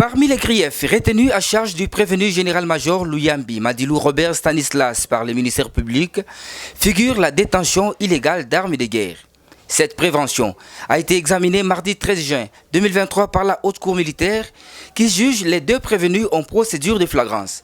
Parmi les griefs retenus à charge du prévenu général-major Luyambi Madilou Robert Stanislas par le ministère public figure la détention illégale d'armes de guerre. Cette prévention a été examinée mardi 13 juin 2023 par la Haute Cour militaire qui juge les deux prévenus en procédure de flagrance.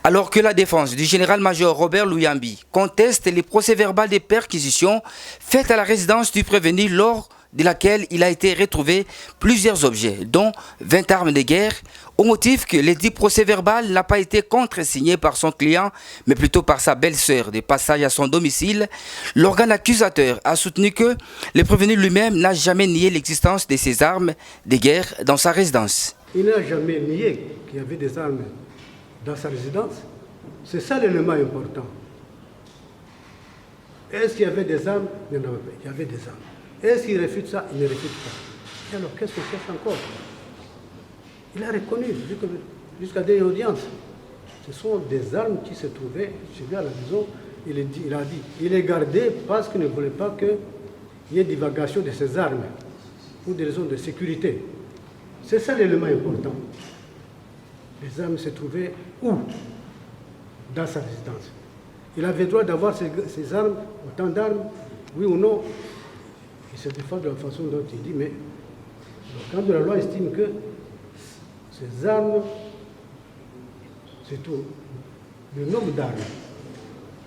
Alors que la défense du général-major Robert Luyambi conteste les procès-verbaux de perquisition faites à la résidence du prévenu lors de laquelle il a été retrouvé plusieurs objets, dont 20 armes de guerre, au motif que le dit procès-verbal n'a pas été contresigné par son client, mais plutôt par sa belle-sœur de passage à son domicile. L'organe accusateur a soutenu que le prévenu lui-même n'a jamais nié l'existence de ces armes de guerre dans sa résidence. Il n'a jamais nié qu'il y avait des armes dans sa résidence. C'est ça l'élément important. Est-ce qu'il y avait des armes? Il y avait des armes. Est-ce qu'il réfute ça? Il ne réfute pas. Et alors, qu'est-ce qu'on cherche encore? Il a reconnu, jusqu'à des audiences. Ce sont des armes qui se trouvaient chez lui à la maison. Il a dit, il les gardait parce qu'il ne voulait pas qu'il y ait divagation de ces armes, pour des raisons de sécurité. C'est ça l'élément important. Les armes se trouvaient où? Dans sa résidence. Il avait le droit d'avoir ces armes, autant d'armes, oui ou non? Il se défend de la façon dont il dit, mais le camp de la loi estime que ces armes, c'est tout. Le nombre d'armes,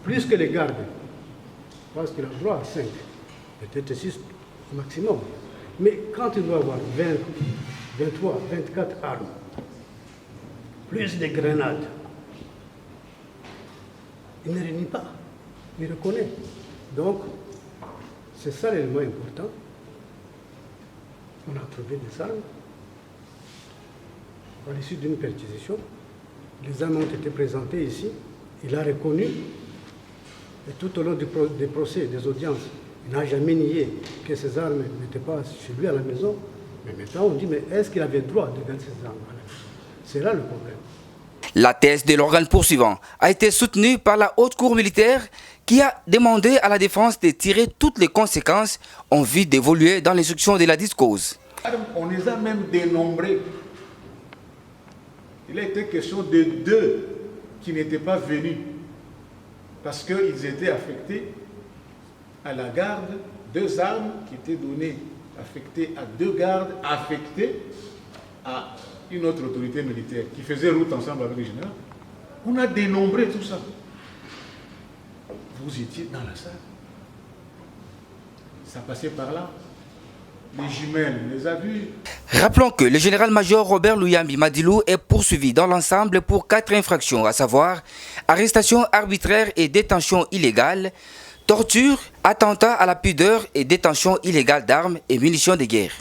plus que les gardes, parce qu'il a le droit à 5, peut-être 6 maximum. Mais quand il doit avoir 20, 23, 24 armes, plus des grenades, il ne renie pas, il reconnaît. Donc, c'est ça l'élément important. On a trouvé des armes. À l'issue d'une perquisition, les armes ont été présentées ici. Il a reconnu. Et tout au long des procès, des audiences, il n'a jamais nié que ces armes n'étaient pas chez lui à la maison. Mais maintenant, on dit, mais est-ce qu'il avait le droit de garder ces armes à la maison? C'est là le problème. La thèse de l'organe poursuivant a été soutenue par la Haute Cour militaire qui a demandé à la défense de tirer toutes les conséquences en vue d'évoluer dans l'instruction de la discause. On les a même dénombrés. Il a été question de 2 qui n'étaient pas venus parce qu'ils étaient affectés à la garde, 2 armes qui étaient données, affectées à 2 gardes, affectées à une autre autorité militaire qui faisait route ensemble avec le général. On a dénombré tout ça. Vous étiez dans la salle. Ça passait par là. Les jumelles, on les a vues. Rappelons que le général-major Robert Luyambi Madilou est poursuivi dans l'ensemble pour 4 infractions, à savoir arrestation arbitraire et détention illégale, torture, attentat à la pudeur et détention illégale d'armes et munitions de guerre.